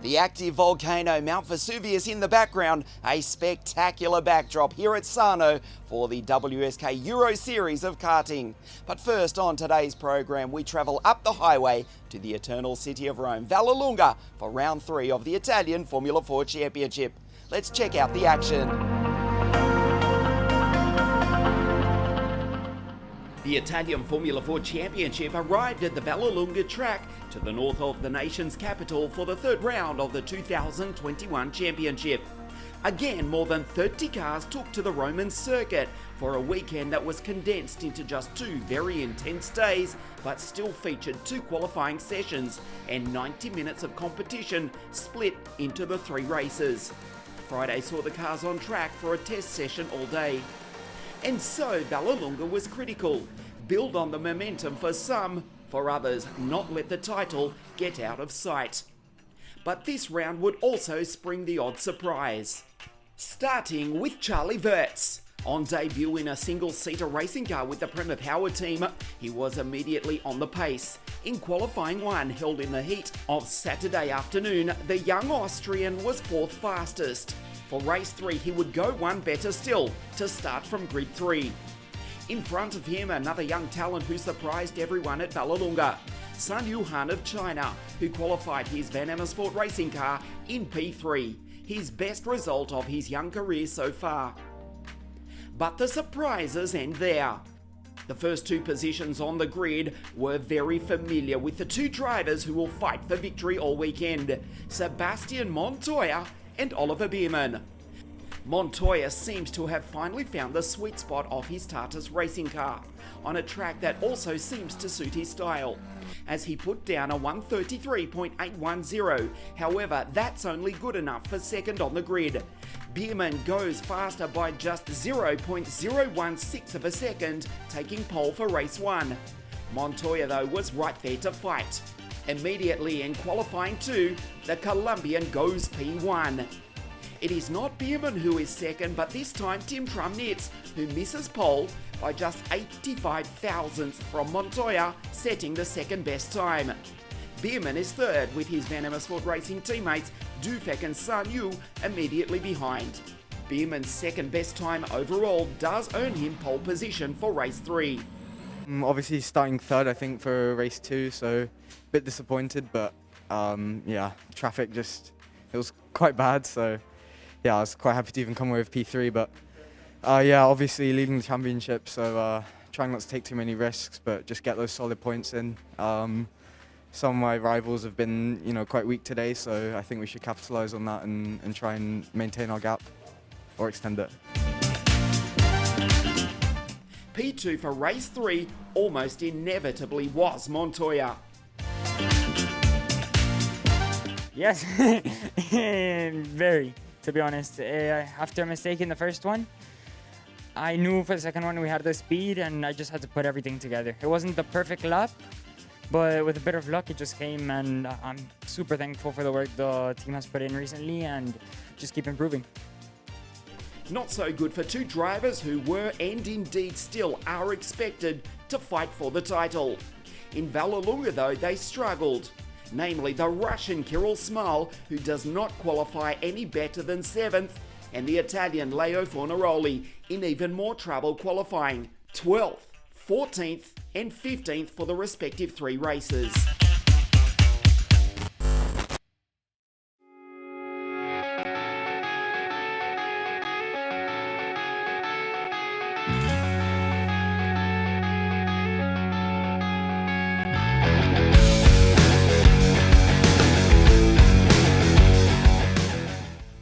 The active volcano Mount Vesuvius in the background, a spectacular backdrop here at Sarno for the WSK Euro Series of karting. But first on today's program, we travel up the highway to the eternal city of Rome, Vallelunga, for round 3 of the Italian Formula 4 Championship. Let's check out the action. The Italian Formula 4 Championship arrived at the Vallelunga track to the north of the nation's capital for the third round of the 2021 championship. Again, more than 30 cars took to the Roman circuit for a weekend that was condensed into just 2 very intense days, but still featured 2 qualifying sessions and 90 minutes of competition split into the 3 races. Friday saw the cars on track for a test session all day. And so Vallelunga was critical. Build on the momentum for some, for others not let the title get out of sight. But this round would also spring the odd surprise. Starting with Charlie Wirtz. On debut in a single-seater racing car with the Prema Power team, he was immediately on the pace. In qualifying 1 held in the heat of Saturday afternoon, the young Austrian was 4th fastest. For race 3, he would go one better still, to start from grid 3. In front of him, another young talent who surprised everyone at Vallelunga, Sun Yuhan of China, who qualified his Van Amersfoort racing car in P3, his best result of his young career so far. But the surprises end there. The first 2 positions on the grid were very familiar with the 2 drivers who will fight for victory all weekend, Sebastian Montoya and Oliver Biermann. Montoya seems to have finally found the sweet spot of his Tartas racing car, on a track that also seems to suit his style, as he put down a 1:33.810. However, that's only good enough for second on the grid. Biermann goes faster by just 0.016 of a second, taking pole for race 1. Montoya, though, was right there to fight. Immediately in qualifying 2, the Colombian goes P1. It is not Biermann who is second, but this time Tim Trumnitz, who misses pole by just 85 thousandths from Montoya, setting the second best time. Biermann is third, with his Van Amersfoort racing teammates Dufek and Sun Yu immediately behind. Biermann's second best time overall does earn him pole position for race 3. Obviously starting third, I think, for race 2, so a bit disappointed, but yeah, traffic it was quite bad, so yeah, I was quite happy to even come away with P3, but yeah, obviously leading the championship, so trying not to take too many risks, but just get those solid points in. Some of my rivals have been, quite weak today, so I think we should capitalise on that and try and maintain our gap or extend it. P2 for race 3 almost inevitably was Montoya. Yes, very, to be honest. After a mistake in the first one, I knew for the second one we had the speed and I just had to put everything together. It wasn't the perfect lap, but with a bit of luck it just came, and I'm super thankful for the work the team has put in recently and just keep improving. Not so good for 2 drivers who were and indeed still are expected to fight for the title. In Vallelunga though, they struggled. Namely the Russian Kirill Smyl, who does not qualify any better than 7th, and the Italian Leo Fornaroli in even more trouble qualifying 12th, 14th and 15th for the respective 3 races.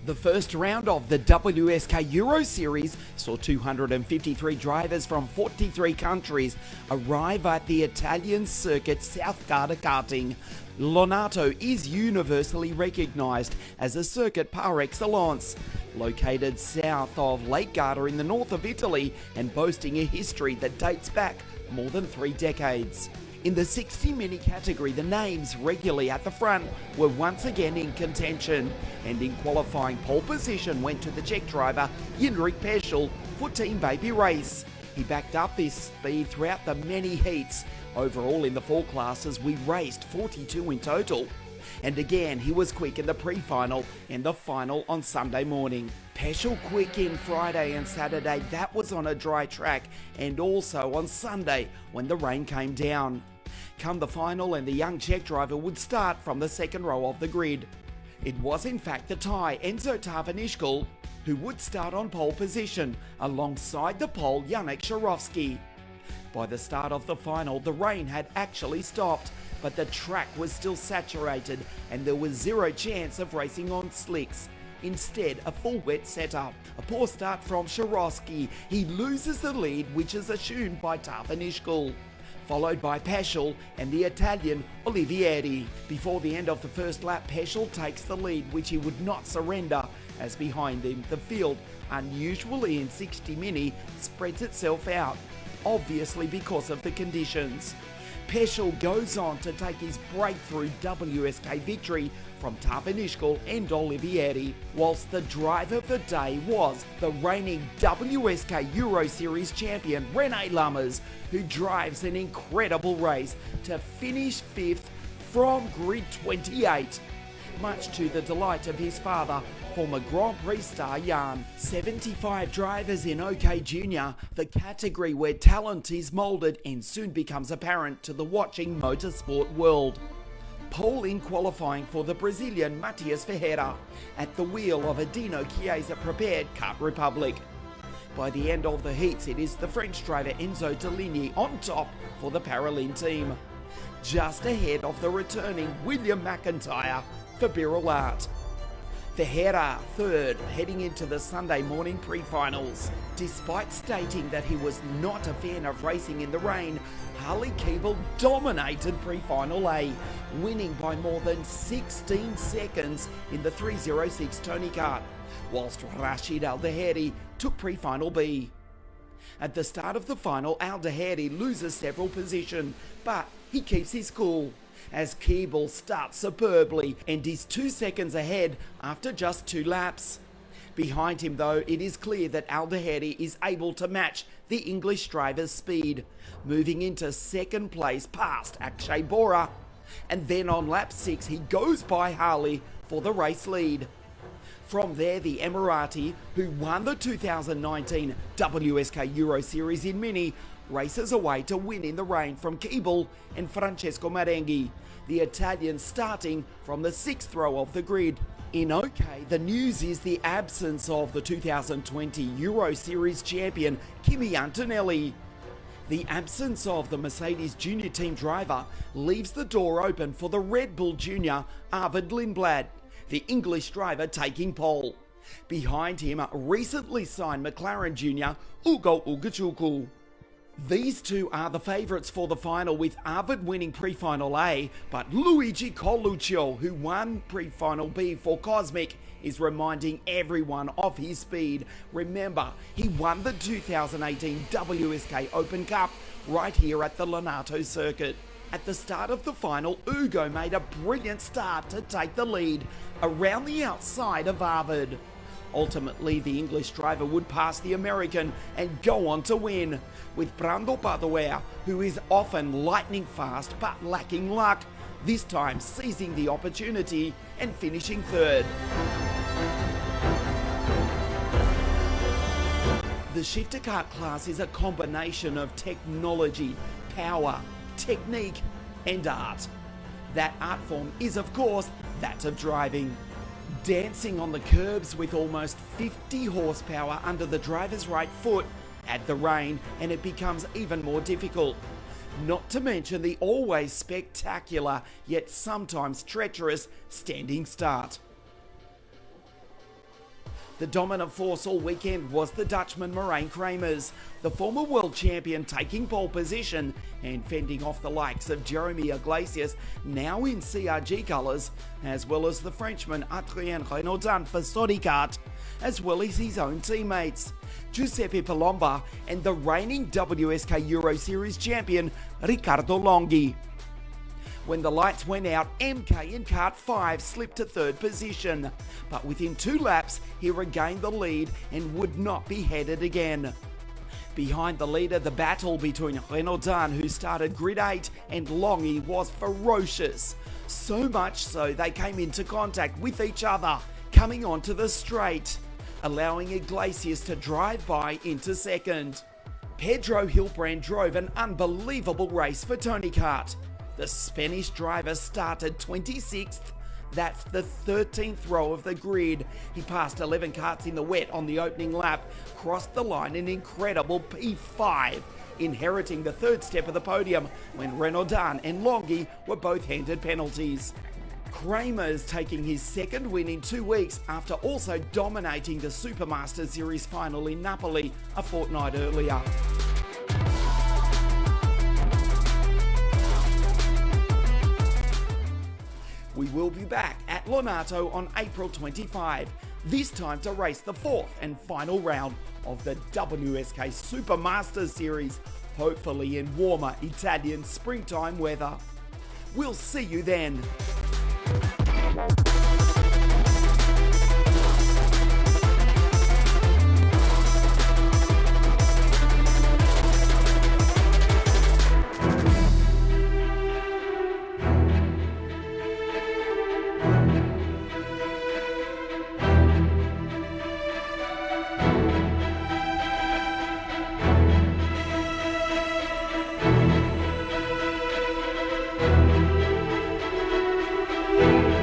The first round of the WSK Euro Series saw 253 drivers from 43 countries arrive at the Italian circuit South Garda karting. Lonato is universally recognised as a circuit par excellence. Located south of Lake Garda in the north of Italy and boasting a history that dates back more than 3 decades. In the 60 Mini category, the names regularly at the front were once again in contention, and in qualifying, pole position went to the Czech driver Jindřich Peschel for Team Baby Race. He backed up this speed throughout the many heats. Overall in the 4 classes, we raced 42 in total. And again, he was quick in the pre-final and the final on Sunday morning. Peschel quick in Friday and Saturday, that was on a dry track, and also on Sunday when the rain came down. Come the final, and the young Czech driver would start from the second row of the grid. It was in fact the Thai Enzo Tarvanishkel who would start on pole position alongside the Pole Janek Sharovsky. By the start of the final, the rain had actually stopped, but the track was still saturated and there was zero chance of racing on slicks. Instead, a full wet setup. A poor start from Sharovsky. He loses the lead, which is assumed by Tarvanishkel, followed by Peschel and the Italian Olivieri. Before the end of the first lap, Peschel takes the lead, which he would not surrender, as behind him the field, unusually in 60 Mini, spreads itself out, obviously because of the conditions. Peschel goes on to take his breakthrough WSK victory from Tarvanishkel and Olivieri, whilst the driver of the day was the reigning WSK Euro Series champion René Lammers, who drives an incredible race to finish 5th from grid 28, much to the delight of his father, former Grand Prix star Jan. 75 drivers in OK Junior, the category where talent is moulded and soon becomes apparent to the watching motorsport world. Pole in qualifying for the Brazilian Matias Ferreira at the wheel of a Dino Chiesa prepared Kart Republic. By the end of the heats, it is the French driver Enzo Deligny on top for the Paralin team, just ahead of the returning William McIntyre for Birrell Art. Ferreira third, heading into the Sunday morning pre-finals. Despite stating that he was not a fan of racing in the rain, Harley Keeble dominated pre-final A, winning by more than 16 seconds in the 306 Tony Kart, whilst Rashid Al-Daheri took pre-final B. At the start of the final, Al-Daheri loses several positions, but he keeps his cool, as Keeble starts superbly and is 2 seconds ahead after just 2 laps. Behind him though, it is clear that Al-Daheri is able to match the English driver's speed, moving into second place past Akshay Bora, and then on lap 6 he goes by Harley for the race lead. From there, the Emirati, who won the 2019 WSK Euro Series in Mini, races away to win in the rain from Keeble and Francesco Marenghi, the Italian starting from the 6th row of the grid. In OK, the news is the absence of the 2020 Euro Series champion Kimi Antonelli. The absence of the Mercedes Junior Team driver leaves the door open for the Red Bull Junior Arvid Lindblad, the English driver taking pole. Behind him, recently signed McLaren Junior Ugo Ugachuku. These two are the favourites for the final, with Arvid winning pre-final A, but Luigi Coluccio, who won pre-final B for Cosmic, is reminding everyone of his speed. Remember, he won the 2018 WSK Open Cup right here at the Lonato circuit. At the start of the final, Ugo made a brilliant start to take the lead around the outside of Arvid. Ultimately, the English driver would pass the American and go on to win, with Brando Padoer, who is often lightning fast but lacking luck, this time seizing the opportunity and finishing third. The shifter kart class is a combination of technology, power, technique and art. That art form is, of course, that of driving. Dancing on the curbs with almost 50 horsepower under the driver's right foot, add the rain and it becomes even more difficult. Not to mention the always spectacular, yet sometimes treacherous, standing start. The dominant force all weekend was the Dutchman Marijn Kremers, the former world champion taking pole position and fending off the likes of Jeremy Iglesias, now in CRG colours, as well as the Frenchman Adrien Renaudin for Sodicat, as well as his own teammates, Giuseppe Palomba and the reigning WSK Euro Series champion Riccardo Longhi. When the lights went out, MK in Kart 5 slipped to third position, but within 2 laps he regained the lead and would not be headed again. Behind the leader, the battle between Renaudin, who started grid 8, and Longhi was ferocious. So much so they came into contact with each other, coming onto the straight, allowing Iglesias to drive by into second. Pedro Hilbrand drove an unbelievable race for Tony Kart. The Spanish driver started 26th. That's the 13th row of the grid. He passed 11 karts in the wet on the opening lap, crossed the line in incredible P5, inheriting the third step of the podium when Renaudin and Longhi were both handed penalties. Kremers taking his second win in 2 weeks after also dominating the Supermaster Series final in Napoli a fortnight earlier. We will be back at Lonato on April 25, this time to race the 4th and final round of the WSK Supermaster Series, hopefully in warmer Italian springtime weather. We'll see you then.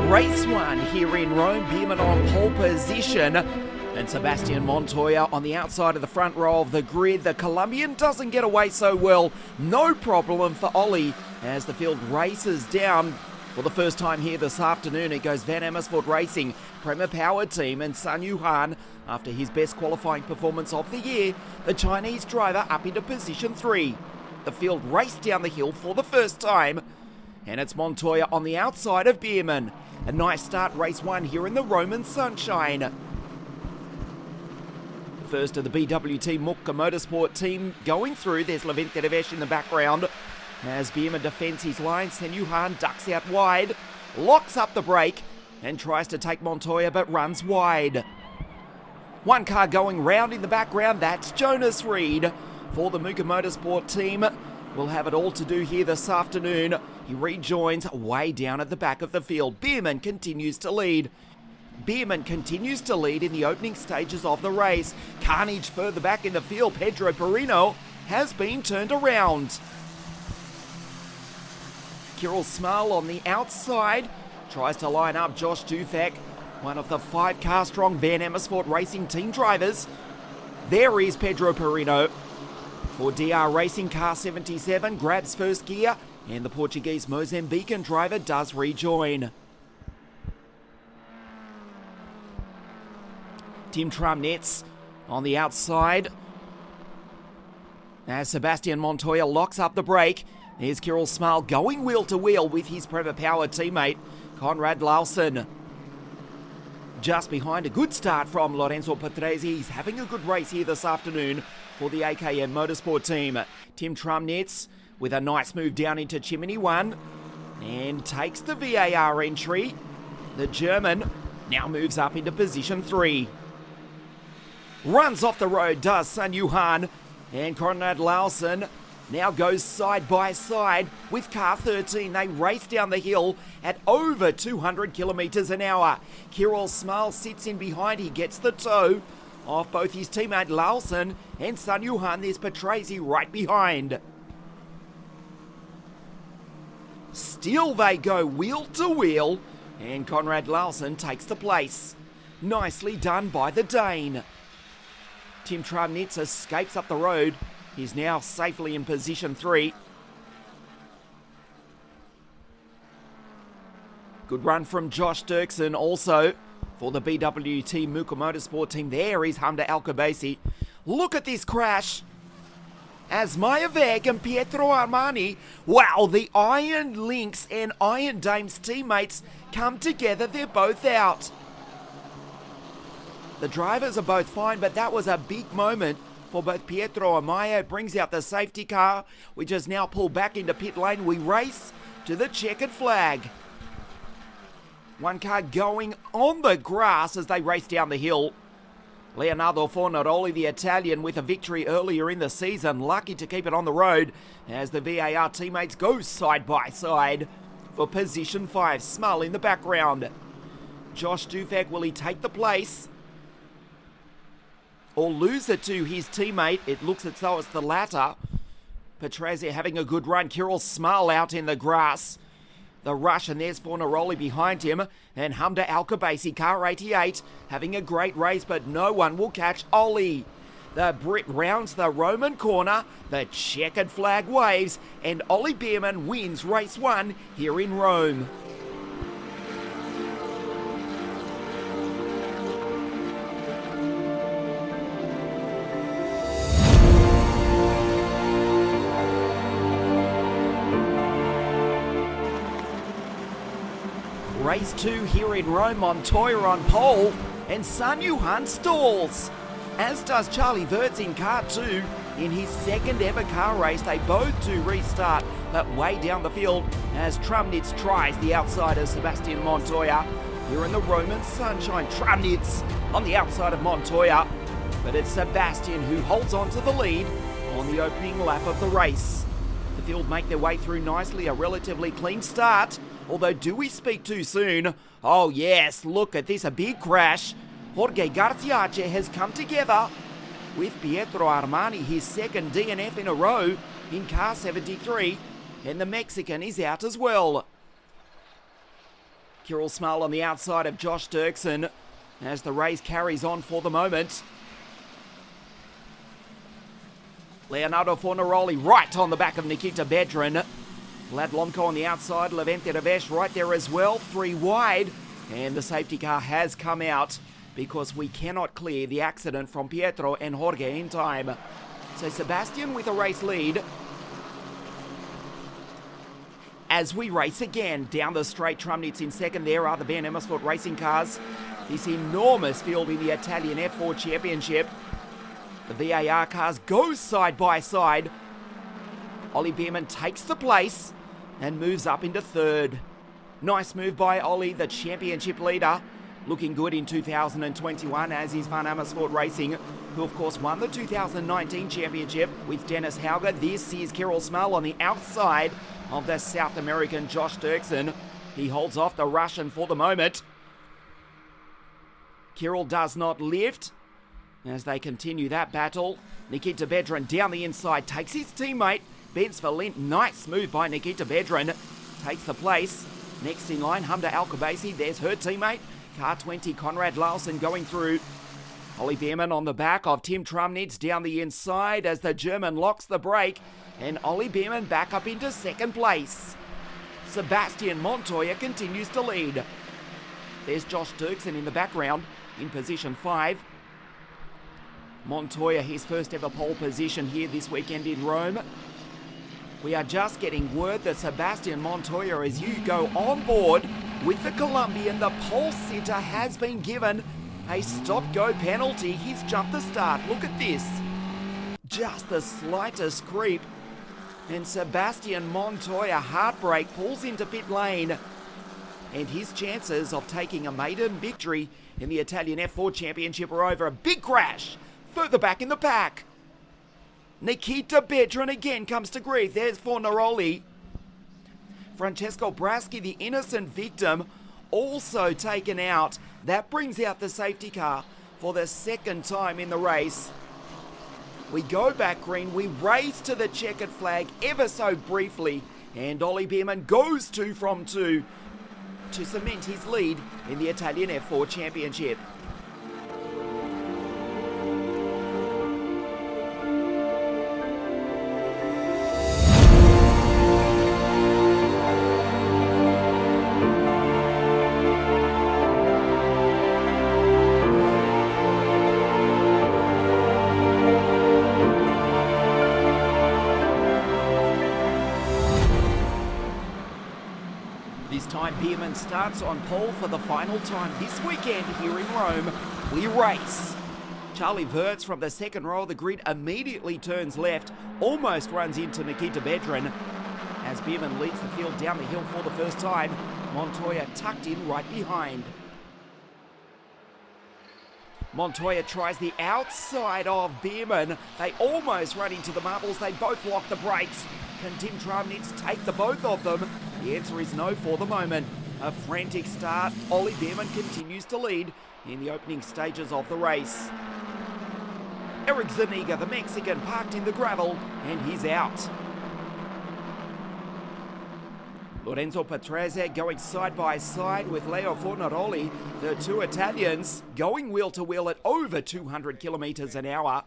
Race 1 here in Rome, Biermann on pole position and Sebastian Montoya on the outside of the front row of the grid. The Colombian doesn't get away so well, no problem for Ollie as the field races down. For the first time here this afternoon, it goes Van Amersfoort Racing, Premier Power Team and Sun Yuhan after his best qualifying performance of the year, the Chinese driver up into position 3. The field raced down the hill for the first time and it's Montoya on the outside of Biermann. A nice start, race 1 here in the Roman sunshine. First of the BWT Mucca Motorsport team going through. There's Levent Dedevesh in the background. As Biermann defends his line, Sen Yuhan ducks out wide, locks up the brake and tries to take Montoya but runs wide. One car going round in the background, that's Jonas Reed for the Mucca Motorsport team. We'll have it all to do here this afternoon. He rejoins way down at the back of the field. Biermann continues to lead. Biermann continues to lead in the opening stages of the race. Carnage further back in the field. Pedro Perino has been turned around. Kirill Small on the outside tries to line up Josh Dufek, one of the 5-car-strong Van Amersfoort Racing team drivers. There is Pedro Perino. For DR Racing, car 77 grabs first gear and the Portuguese Mozambican driver does rejoin. Tim Tramnetz on the outside as Sebastian Montoya locks up the brake. There's Kirill Small going wheel to wheel with his Prema Power teammate Conrad Larsen. Just behind, a good start from Lorenzo Patrese. He's having a good race here this afternoon for the AKM Motorsport team. Tim Tramnetz with a nice move down into Chimney 1 and takes the VAR entry. The German now moves up into position 3. Runs off the road does Sun Yuhan, and Conrad Larsen now goes side by side with car 13. They race down the hill at over 200 kilometres an hour. Kirill Small sits in behind. He gets the toe off both his teammate Larsen and Sun Yuhan. There's Patrese right behind. Still they go wheel to wheel and Conrad Larsen takes the place. Nicely done by the Dane. Tim Tramnitz escapes up the road. He's now safely in position 3. Good run from Josh Dirksen also for the BWT Muka Motorsport team. There is Hamda Alcabasi. Look at this crash. As Maya Veg and Pietro Armani, wow, the Iron Lynx and Iron Dames teammates come together. They're both out. The drivers are both fine, but that was a big moment for both Pietro and Maya. It brings out the safety car, which is now pulled back into pit lane. We race to the checkered flag. One car going on the grass as they race down the hill. Leonardo Fornaroli, the Italian, with a victory earlier in the season, lucky to keep it on the road as the VAR teammates go side by side for position 5. Smull in the background. Josh Dufek, will he take the place or lose it to his teammate? It looks as though it's the latter. Petrezzi having a good run. Kirill Smull out in the grass. The rush, and there's Fornaroli behind him. And Hamda Alcabasi, car 88, having a great race, but no one will catch Ollie. The Brit rounds the Roman corner, the checkered flag waves, and Ollie Bierman wins race 1 here in Rome. Race 2 here in Rome. Montoya on pole and Sun Yuhan stalls, as does Charlie Verts in car 2 in his second ever car race. They both do restart, but way down the field as Trumnitz tries the outside of Sebastian Montoya. Here in the Roman sunshine, Trumnitz on the outside of Montoya, but it's Sebastian who holds on to the lead on the opening lap of the race. The field make their way through nicely, a relatively clean start. Although, do we speak too soon? Oh yes, look at this, a big crash. Jorge Garciache has come together with Pietro Armani, his second DNF in a row in car 73, and the Mexican is out as well. Kirill Smull on the outside of Josh Dirksen as the race carries on for the moment. Leonardo Fornaroli right on the back of Nikita Bedrin. Vlad Lomko on the outside, Levente Devesh right there as well, 3 wide. And the safety car has come out because we cannot clear the accident from Pietro and Jorge in time. So Sebastian with a race lead. As we race again down the straight, Trumnitz in second. There are the Van Amersfoort racing cars. This enormous field in the Italian F4 Championship. The VAR cars go side by side. Ollie Bierman takes the place and moves up into third. Nice move by Ollie, the championship leader. Looking good in 2021, as is Van Amersfoort Racing, who of course won the 2019 championship with Dennis Hauger. This is Kirill Smull on the outside of the South American Josh Dirksen. He holds off the Russian for the moment. Kirill does not lift as they continue that battle. Nikita Bedrin down the inside, takes his teammate, Benz Valent. Nice move by Nikita Bedrin, takes the place. Next in line, Hamda Alcabasi. There's her teammate, car 20, Conrad Larsen going through. Ollie Bierman on the back of Tim Trumnitz down the inside as the German locks the brake, and Ollie Bierman back up into second place. Sebastian Montoya continues to lead. There's Josh Dirksen in the background in position 5. Montoya, his first ever pole position here this weekend in Rome. We are just getting word that Sebastian Montoya, as you go on board with the Colombian, the pole sitter has been given a stop-go penalty. He's jumped the start. Look at this. Just the slightest creep. And Sebastian Montoya, heartbreak, pulls into pit lane. And his chances of taking a maiden victory in the Italian F4 Championship are over. A big crash further back in the pack. Nikita Bedrin again comes to grief. There's Fornaroli. Francesco Braschi, the innocent victim, also taken out. That brings out the safety car for the second time in the race. We go back green. We race to the checkered flag ever so briefly. And Ollie Bierman goes 2 from 2 to cement his lead in the Italian F4 Championship. time Biermann starts on pole for the final time this weekend here in Rome. We race. Charlie Wirtz from the second row of the grid immediately turns left, almost runs into Nikita Bedrin. As Biermann leads the field down the hill for the first time, Montoya tucked in right behind. Montoya tries the outside of Biermann. They almost run into the marbles. They both lock the brakes. Can Tim Tramnitz take the both of them? The answer is no for the moment. A frantic start. Ollie Biermann continues to lead in the opening stages of the race. Eric Zuniga, the Mexican, parked in the gravel, and he's out. Lorenzo Patrese going side by side with Leo Fornaroli, the two Italians going wheel to wheel at over 200 kilometres an hour.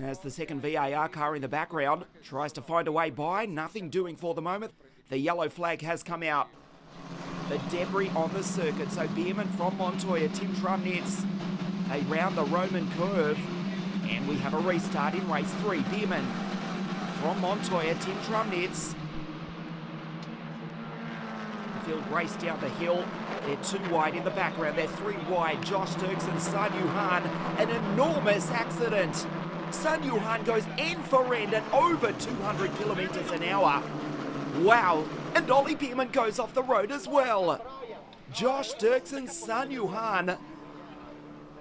As the second VAR car in the background tries to find a way by, nothing doing for the moment. The yellow flag has come out. The debris on the circuit, so Biermann from Montoya, Tim Tramnitz, they round the Roman curve, and we have a restart in race 3. Biermann from Montoya, Tim Tramnitz. The field race down the hill. They're 2 wide in the background. They're 3 wide. Josh Dirksen, Sun Yuhan, an enormous accident. Sun Yuhan goes end for end at over 200 kilometres an hour. Wow, and Ollie Biermann goes off the road as well. Josh Dirksen, Sun Yuhan.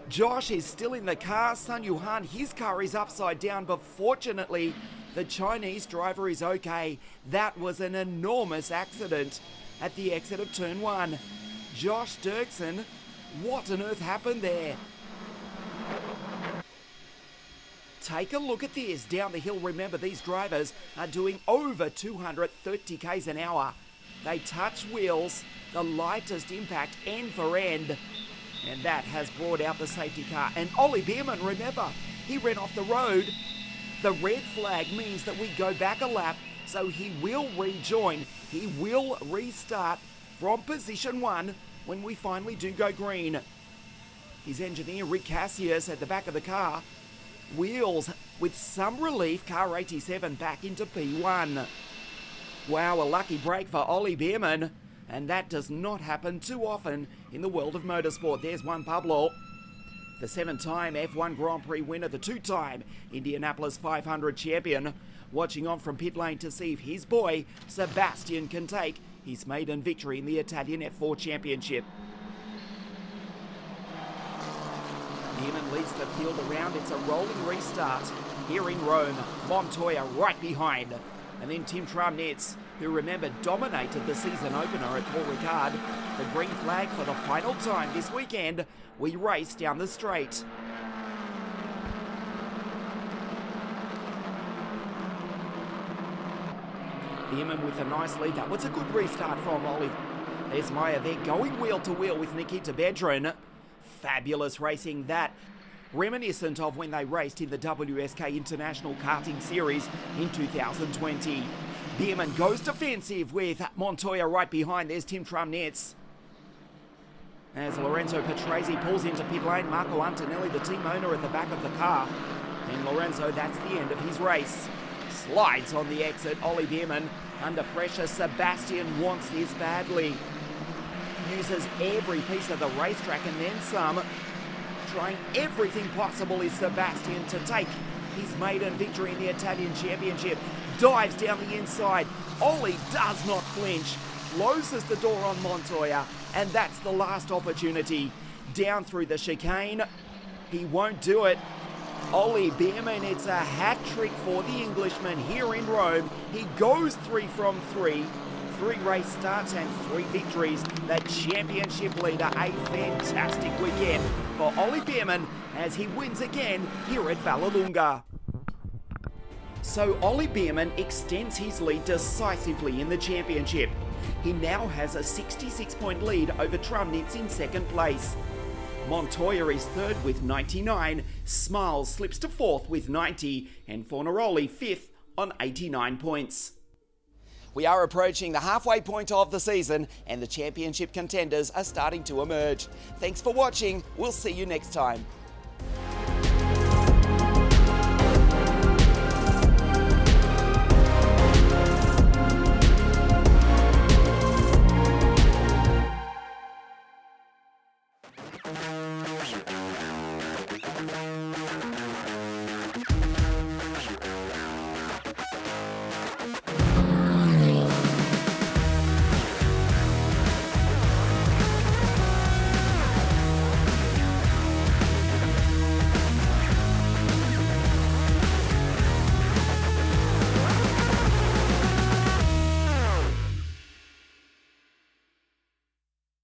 Josh is still in the car. Sun Yuhan, his car is upside down, but fortunately, the Chinese driver is okay. That was an enormous accident at the exit of turn 1. Josh Dirksen, what on earth happened there? Take a look at this. Down the hill, remember, these drivers are doing over 230 k's an hour. They touch wheels, the lightest impact end for end. And that has brought out the safety car. And Ollie Biermann, remember, he ran off the road. The red flag means that we go back a lap, so he will rejoin. He will restart from position 1 when we finally do go green. His engineer, Rick Cassius, at the back of the car, wheels with some relief car 87 back into P1. Wow, a lucky break for Ollie Biermann, and that does not happen too often in the world of motorsport. There's Juan Pablo, the 7-time F1 Grand Prix winner, the 2-time Indianapolis 500 champion, watching on from pit lane to see if his boy Sebastian can take his maiden victory in the Italian F4 Championship. Biermann leads the field around. It's a rolling restart here in Rome. Montoya right behind. And then Tim Tramnitz, who remember dominated the season opener at Paul Ricard. The green flag for the final time this weekend. We race down the straight. Biermann with a nice lead. That was a good restart from Ollie. There's Meyer there going wheel to wheel with Nikita Bedrin. Fabulous racing, that reminiscent of when they raced in the WSK International Karting Series in 2020. Biermann goes defensive with Montoya right behind. There's Tim Tramnitz. As Lorenzo Patrese pulls into pit lane, Marco Antonelli, the team owner, at the back of the car. And Lorenzo, that's the end of his race. Slides on the exit. Ollie Biermann under pressure. Sebastian wants this badly. Uses every piece of the racetrack and then some. Trying everything possible is Sebastian to take his maiden victory in the Italian Championship. Dives down the inside. Ollie does not flinch. Closes the door on Montoya. And that's the last opportunity. Down through the chicane. He won't do it. Ollie Biermann, it's a hat trick for the Englishman here in Rome. He goes 3 from 3. 3 race starts and 3 victories. The championship leader, a fantastic weekend for Ollie Biermann as he wins again here at Vallelunga. So Ollie Biermann extends his lead decisively in the championship. He now has a 66-point lead over Tramnitz in second place. Montoya is third with 99, Smiles slips to fourth with 90, and Fornaroli fifth on 89 points. We are approaching the halfway point of the season, and the championship contenders are starting to emerge. Thanks for watching. We'll see you next time.